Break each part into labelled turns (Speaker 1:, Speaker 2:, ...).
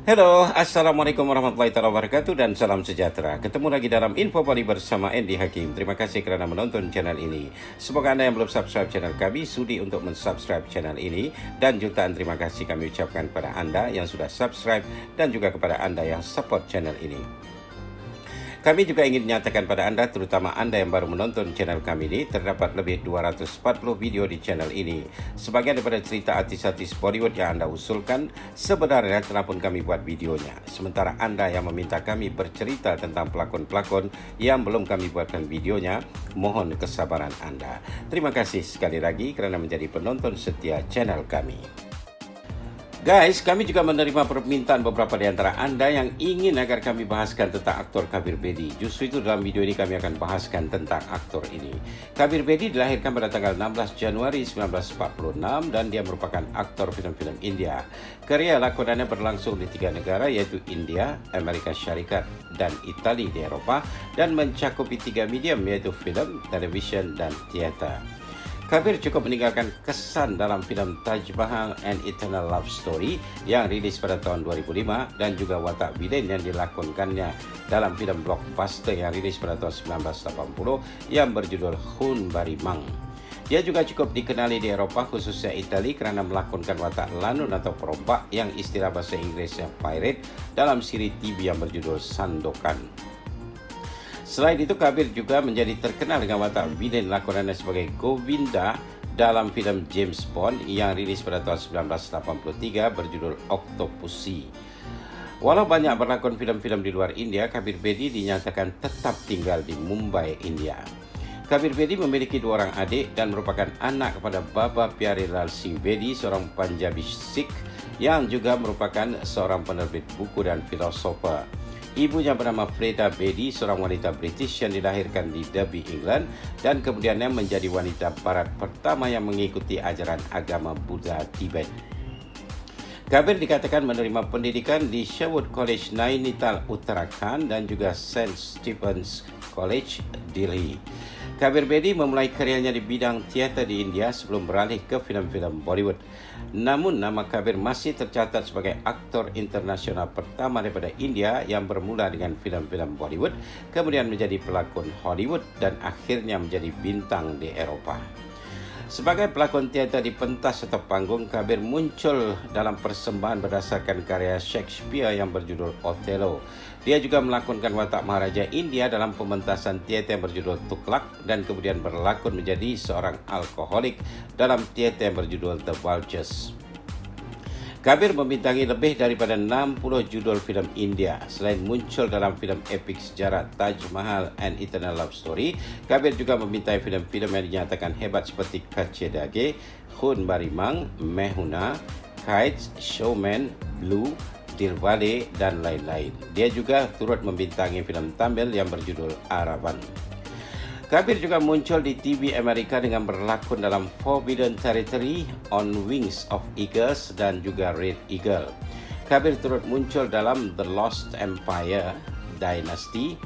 Speaker 1: Halo, Assalamualaikum warahmatullahi wabarakatuh dan salam sejahtera. Ketemu lagi dalam Info Bali bersama Andy Hakim. Terima kasih kerana menonton channel ini. Semoga Anda yang belum subscribe channel kami sudi untuk mensubscribe channel ini. Dan jutaan terima kasih kami ucapkan kepada Anda yang sudah subscribe dan juga kepada Anda yang support channel ini. Kami juga ingin menyatakan pada Anda, terutama Anda yang baru menonton channel kami ini, terdapat lebih 240 video di channel ini. Sebagian daripada cerita artis-artis Bollywood yang Anda usulkan, sebenarnya telah pun kami buat videonya. Sementara Anda yang meminta kami bercerita tentang pelakon-pelakon yang belum kami buatkan videonya, mohon kesabaran Anda. Terima kasih sekali lagi kerana menjadi penonton setia channel kami. Guys, kami juga menerima permintaan beberapa di antara Anda yang ingin agar kami bahaskan tentang aktor Kabir Bedi. Justru itu dalam video ini kami akan bahaskan tentang aktor ini. Kabir Bedi dilahirkan pada tanggal 16 Januari 1946 dan dia merupakan aktor filem-filem India. Karya lakonannya berlangsung di 3 negara yaitu India, Amerika Syarikat dan Itali di Eropah dan mencakupi 3 medium yaitu filem, televisyen dan teater. Kabir cukup meninggalkan kesan dalam filem Taj Mahal and Eternal Love Story yang rilis pada tahun 2005 dan juga watak villain yang dilakonkannya dalam filem blockbuster yang rilis pada tahun 1980 yang berjudul Khun Bari Mang. Dia juga cukup dikenali di Eropah khususnya Itali kerana melakonkan watak lanun atau perompak yang istilah bahasa Inggrisnya pirate dalam siri TV yang berjudul Sandokan. Selain itu, Kabir juga menjadi terkenal dengan watak villain lakonannya sebagai Govinda dalam filem James Bond yang rilis pada tahun 1983 berjudul Octopussy. Walau banyak berlakon filem-filem di luar India, Kabir Bedi dinyatakan tetap tinggal di Mumbai, India. Kabir Bedi memiliki 2 orang adik dan merupakan anak kepada Baba Pyarelal Singh Bedi, seorang Punjabi Sikh yang juga merupakan seorang penerbit buku dan filosofer. Ibunya bernama Freda Bedi, seorang wanita British yang dilahirkan di Derby, England dan kemudiannya menjadi wanita barat pertama yang mengikuti ajaran agama Buddha Tibet. Kabir dikatakan menerima pendidikan di Sherwood College Nainital, Uttarakhand dan juga St. Stephen's College, Delhi. Kabir Bedi memulai karyanya di bidang teater di India sebelum beralih ke filem-filem Bollywood. Namun, nama Kabir masih tercatat sebagai aktor internasional pertama daripada India yang bermula dengan filem-filem Bollywood, kemudian menjadi pelakon Hollywood dan akhirnya menjadi bintang di Eropah. Sebagai pelakon teater di pentas atau panggung, Kabir muncul dalam persembahan berdasarkan karya Shakespeare yang berjudul Othello. Dia juga melakonkan watak Maharaja India dalam pementasan teater yang berjudul Tuklak dan kemudian berlakon menjadi seorang alkoholik dalam teater yang berjudul The Vultures. Kabir membintangi lebih daripada 60 judul filem India. Selain muncul dalam filem epik sejarah Taj Mahal and Eternal Love Story, Kabir juga membintangi filem-filem yang dinyatakan hebat seperti Kacche Dage, Khun Bari Mang, Mehuna, Kites, Showman, Blue, Dilwale dan lain-lain. Dia juga turut membintangi filem Tamil yang berjudul Aravan. Kabir juga muncul di TV Amerika dengan berlakon dalam Forbidden Territory, On Wings of Eagles dan juga Red Eagle. Kabir turut muncul dalam The Lost Empire, Dynasty,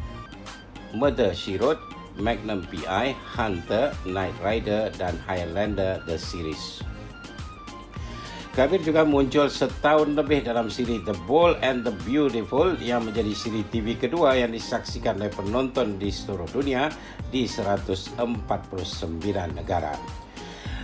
Speaker 1: Murder She Wrote, Magnum P.I., Hunter, Knight Rider dan Highlander The Series. Kabir juga muncul setahun lebih dalam siri The Bold and the Beautiful yang menjadi siri TV kedua yang disaksikan oleh penonton di seluruh dunia di 149 negara.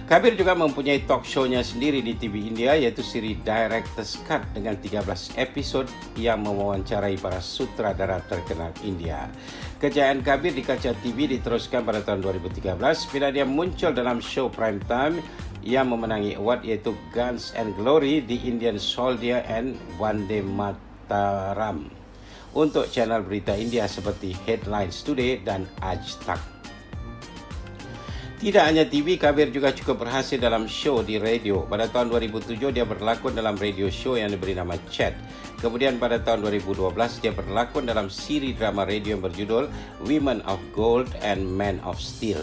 Speaker 1: Kabir juga mempunyai talk show-nya sendiri di TV India yaitu siri Director's Cut dengan 13 episod yang mewawancarai para sutradara terkenal India. Kejayaan Kabir di kaca TV diteruskan pada tahun 2013 bila dia muncul dalam show prime time yang memenangi award yaitu Guns and Glory, The Indian Soldier and Vande Mataram untuk channel berita India seperti Headlines Today dan Aaj Tak. Tidak hanya TV, Kabir juga cukup berhasil dalam show di radio. Pada tahun 2007 dia berlakon dalam radio show yang diberi nama Chat. Kemudian pada tahun 2012 dia berlakon dalam siri drama radio yang berjudul Women of Gold and Men of Steel.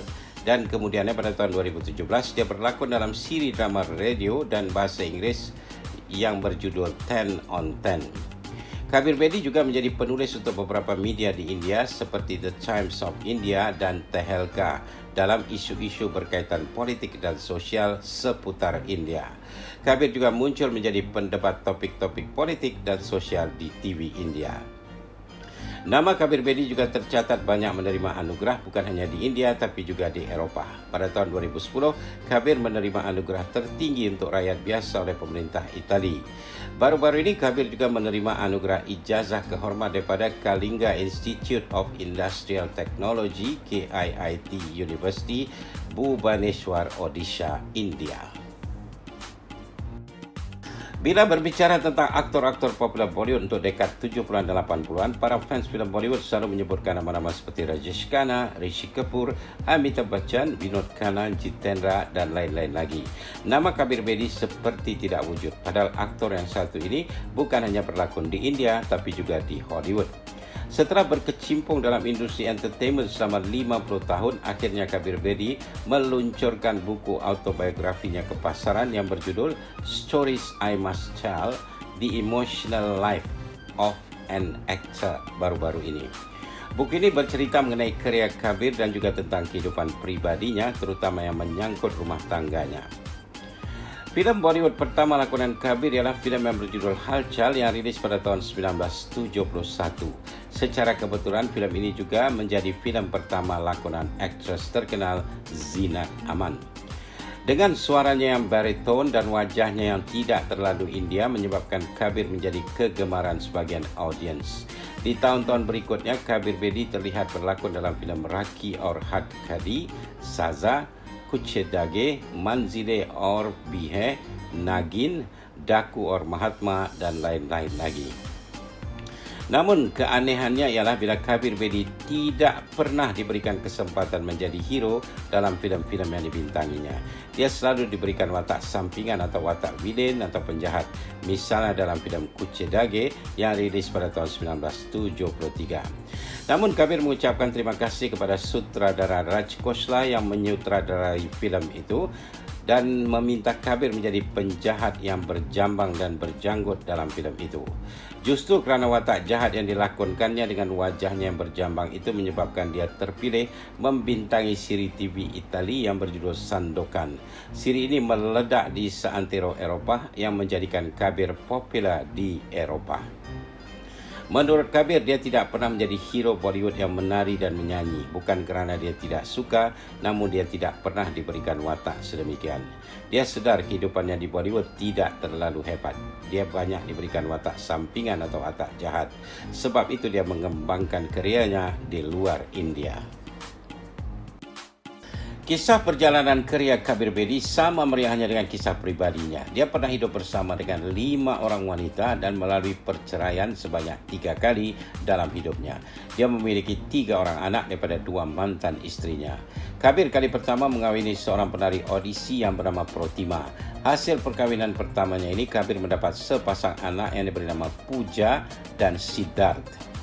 Speaker 1: Dan kemudiannya pada tahun 2017 dia berlakon dalam siri drama radio dan bahasa Inggris yang berjudul 10 on 10. Kabir Bedi juga menjadi penulis untuk beberapa media di India seperti The Times of India dan Tehelka dalam isu-isu berkaitan politik dan sosial seputar India. Kabir juga muncul menjadi pendebat topik-topik politik dan sosial di TV India. Nama Kabir Bedi juga tercatat banyak menerima anugerah bukan hanya di India tapi juga di Eropah. Pada tahun 2010, Kabir menerima anugerah tertinggi untuk rakyat biasa oleh pemerintah Itali. Baru-baru ini Kabir juga menerima anugerah ijazah kehormat daripada Kalinga Institute of Industrial Technology KIIT University, Bhubaneswar, Odisha, India. Bila berbicara tentang aktor-aktor popular Bollywood untuk dekad 70-an dan 80-an, para fans filem Bollywood selalu menyebutkan nama-nama seperti Rajesh Khanna, Rishi Kapoor, Amitabh Bachchan, Vinod Khanna, Jitendra dan lain-lain lagi. Nama Kabir Bedi seperti tidak wujud, padahal aktor yang satu ini bukan hanya berlakon di India tapi juga di Hollywood. Setelah berkecimpung dalam industri entertainment selama 50 tahun, akhirnya Kabir Bedi meluncurkan buku autobiografinya ke pasaran yang berjudul Stories I Must Tell, The Emotional Life of an Actor baru-baru ini. Buku ini bercerita mengenai karya Kabir dan juga tentang kehidupan pribadinya, terutama yang menyangkut rumah tangganya. Filem Bollywood pertama lakonan Kabir ialah filem yang berjudul Halchal yang rilis pada tahun 1971. Secara kebetulan, filem ini juga menjadi filem pertama lakonan aktris terkenal Zeenat Aman. Dengan suaranya yang bariton dan wajahnya yang tidak terlalu India menyebabkan Kabir menjadi kegemaran sebagian audiens. Di tahun-tahun berikutnya, Kabir Bedi terlihat berlakon dalam filem Rakhi Aur Had Khadi, Saza, Kuch Dage, Manzile Aur Bhi Hai, Nagin, Daku Aur Mahatma dan lain-lain lagi. Namun keanehannya ialah bila Kabir Bedi tidak pernah diberikan kesempatan menjadi hero dalam filem-filem yang dibintanginya. Dia selalu diberikan watak sampingan atau watak villain atau penjahat. Misalnya dalam filem Kuch Dage yang rilis pada tahun 1973. Namun Kabir mengucapkan terima kasih kepada sutradara Raj Khosla yang menyutradarai filem itu dan meminta Kabir menjadi penjahat yang berjambang dan berjanggut dalam filem itu. Justru kerana watak jahat yang dilakonkannya dengan wajahnya yang berjambang itu menyebabkan dia terpilih membintangi siri TV Itali yang berjudul Sandokan. Siri ini meledak di seantero Eropah yang menjadikan Kabir popular di Eropah. Menurut Kabir, dia tidak pernah menjadi hero Bollywood yang menari dan menyanyi. Bukan kerana dia tidak suka, namun dia tidak pernah diberikan watak sedemikian. Dia sedar kehidupannya di Bollywood tidak terlalu hebat. Dia banyak diberikan watak sampingan atau watak jahat. Sebab itu dia mengembangkan karyanya di luar India. Kisah perjalanan karya Kabir Bedi sama meriahnya dengan kisah pribadinya. Dia pernah hidup bersama dengan 5 orang wanita dan melalui perceraian sebanyak 3 kali dalam hidupnya. Dia memiliki 3 orang anak daripada 2 mantan istrinya. Kabir kali pertama mengawini seorang penari audisi yang bernama Protima. Hasil perkahwinan pertamanya ini, Kabir mendapat sepasang anak yang diberi nama Pooja dan Siddharth.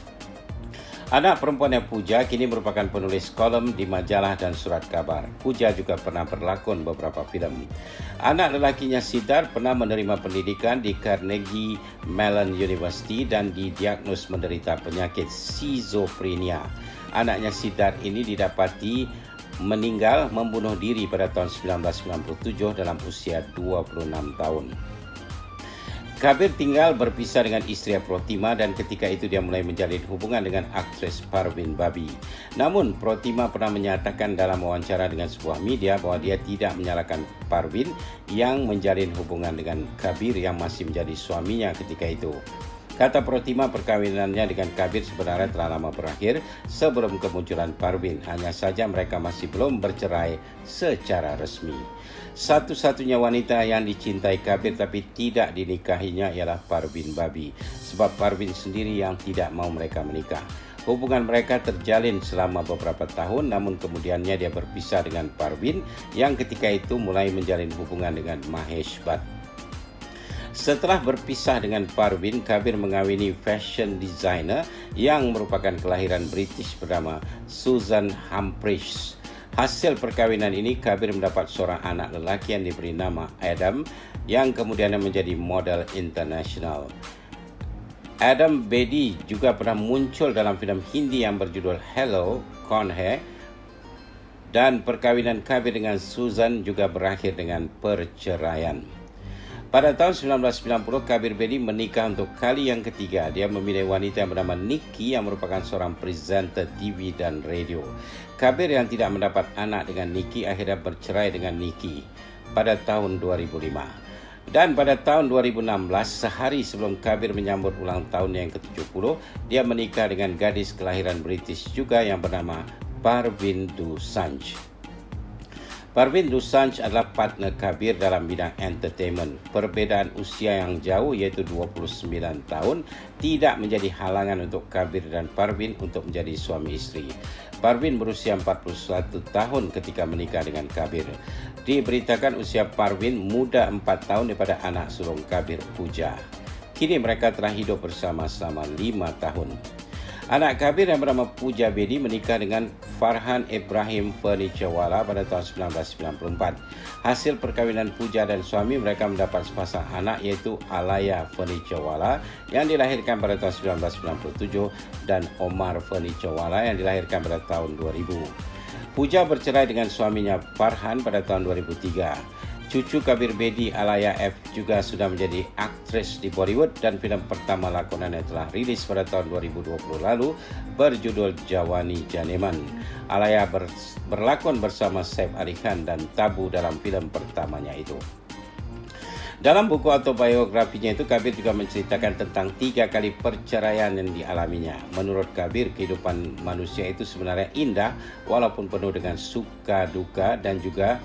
Speaker 1: Anak perempuannya Pooja kini merupakan penulis kolom di majalah dan surat kabar. Pooja juga pernah berlakon beberapa filem. Anak lelakinya Siddharth pernah menerima pendidikan di Carnegie Mellon University dan didiagnos menderita penyakit skizofrenia. Anaknya Siddharth ini didapati meninggal membunuh diri pada tahun 1997 dalam usia 26 tahun. Kabir tinggal berpisah dengan isteri Protima dan ketika itu dia mulai menjalin hubungan dengan aktris Parveen Babi. Namun Protima pernah menyatakan dalam wawancara dengan sebuah media bahawa dia tidak menyalahkan Parveen yang menjalin hubungan dengan Kabir yang masih menjadi suaminya ketika itu. Kata Protima, perkahwinannya dengan Kabir sebenarnya telah lama berakhir sebelum kemunculan Parveen. Hanya saja mereka masih belum bercerai secara resmi. Satu-satunya wanita yang dicintai Kabir tapi tidak dinikahinya ialah Parveen Babi. Sebab Parveen sendiri yang tidak mau mereka menikah. Hubungan mereka terjalin selama beberapa tahun, namun kemudiannya dia berpisah dengan Parveen yang ketika itu mulai menjalin hubungan dengan Mahesh Bhatt. Setelah berpisah dengan Parveen, Kabir mengawini fashion designer yang merupakan kelahiran British bernama Susan Humphreys. Hasil perkahwinan ini, Kabir mendapat seorang anak lelaki yang diberi nama Adam yang kemudian menjadi model internasional. Adam Bedi juga pernah muncul dalam filem Hindi yang berjudul Hello, Kaun Hai, dan perkahwinan Kabir dengan Susan juga berakhir dengan perceraian. Pada tahun 1990, Kabir Bedi menikah untuk kali yang ketiga. Dia memilih wanita yang bernama Nikki yang merupakan seorang presenter TV dan radio. Kabir yang tidak mendapat anak dengan Nikki akhirnya bercerai dengan Nikki pada tahun 2005. Dan pada tahun 2016, sehari sebelum Kabir menyambut ulang tahun yang ke-70, dia menikah dengan gadis kelahiran British juga yang bernama Parveen Dosanjh. Parveen Dosanjh adalah partner Kabir dalam bidang entertainment. Perbezaan usia yang jauh iaitu 29 tahun tidak menjadi halangan untuk Kabir dan Parveen untuk menjadi suami isteri. Parveen berusia 41 tahun ketika menikah dengan Kabir. Diberitakan usia Parveen muda 4 tahun daripada anak sulung Kabir, Pooja. Kini mereka telah hidup bersama selama 5 tahun. Anak Kabir yang bernama Pooja Bedi menikah dengan Farhan Ibrahim Furniturewala pada tahun 1994. Hasil perkahwinan Pooja dan suami, mereka mendapat sepasang anak iaitu Alaya Furniturewala yang dilahirkan pada tahun 1997 dan Omar Furniturewala yang dilahirkan pada tahun 2000. Pooja bercerai dengan suaminya Farhan pada tahun 2003. Cucu Kabir Bedi, Alaya F, juga sudah menjadi aktris di Bollywood dan filem pertama lakonannya telah rilis pada tahun 2020 lalu berjudul Jawani Janeman. Alaya berlakon bersama Saif Ali Khan dan Tabu dalam filem pertamanya itu. Dalam buku autobiografinya itu, Kabir juga menceritakan tentang 3 kali perceraian yang dialaminya. Menurut Kabir, kehidupan manusia itu sebenarnya indah walaupun penuh dengan suka duka dan juga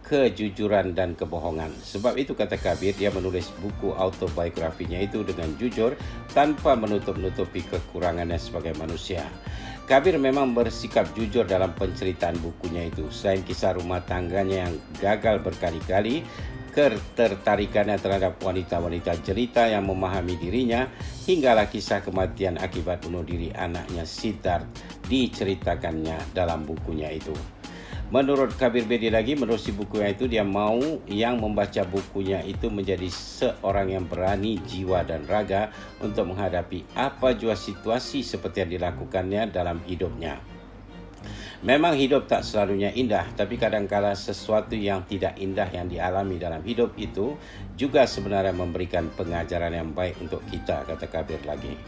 Speaker 1: kejujuran dan kebohongan. Sebab itu, kata Kabir, dia menulis buku autobiografinya itu dengan jujur tanpa menutup-nutupi kekurangannya sebagai manusia. Kabir memang bersikap jujur dalam penceritaan bukunya itu. Selain kisah rumah tangganya yang gagal berkali-kali, ketertarikannya terhadap wanita-wanita jelita yang memahami dirinya, hinggalah kisah kematian akibat bunuh diri anaknya Siddharth diceritakannya dalam bukunya itu. Menurut Kabir Bedi lagi, menerusi bukunya itu, dia mau yang membaca bukunya itu menjadi seorang yang berani jiwa dan raga untuk menghadapi apa jua situasi seperti yang dilakukannya dalam hidupnya. Memang hidup tak selalunya indah, tapi kadang-kala sesuatu yang tidak indah yang dialami dalam hidup itu juga sebenarnya memberikan pengajaran yang baik untuk kita, kata Kabir lagi.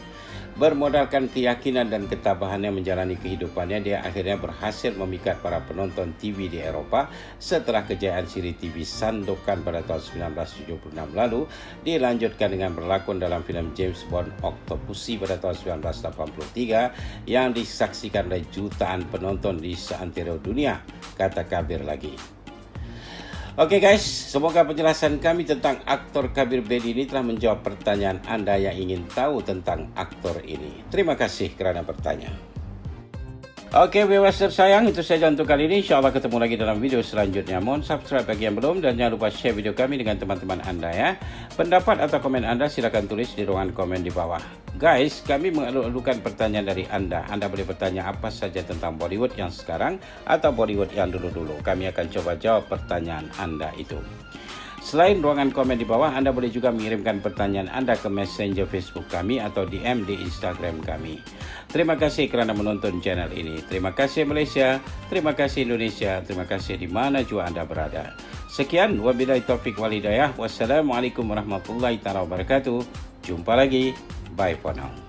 Speaker 1: Bermodalkan keyakinan dan ketabahannya menjalani kehidupannya, dia akhirnya berhasil memikat para penonton TV di Eropah setelah kejayaan siri TV Sandokan pada tahun 1976 lalu, dilanjutkan dengan berlakon dalam filem James Bond Octopussy pada tahun 1983 yang disaksikan oleh jutaan penonton di seantero dunia, kata Kabir lagi. Oke guys, semoga penjelasan kami tentang aktor Kabir Bedi ini telah menjawab pertanyaan Anda yang ingin tahu tentang aktor ini. Terima kasih kerana bertanya. Oke viewers tersayang, itu saja untuk kali ini. InsyaAllah ketemu lagi dalam video selanjutnya. Mohon subscribe bagi yang belum dan jangan lupa share video kami dengan teman-teman Anda ya. Pendapat atau komen Anda silakan tulis di ruangan komen di bawah. Guys, kami mengalu-alukan pertanyaan dari Anda. Anda boleh bertanya apa saja tentang Bollywood yang sekarang atau Bollywood yang dulu-dulu. Kami akan coba jawab pertanyaan Anda itu. Selain ruangan komen di bawah, Anda boleh juga mengirimkan pertanyaan Anda ke Messenger Facebook kami atau DM di Instagram kami. Terima kasih kerana menonton channel ini. Terima kasih Malaysia, terima kasih Indonesia, terima kasih di mana jua Anda berada. Sekian, wabillahi taufiq wal hidayah. Wassalamualaikum warahmatullahi wabarakatuh. Jumpa lagi. Bye for now.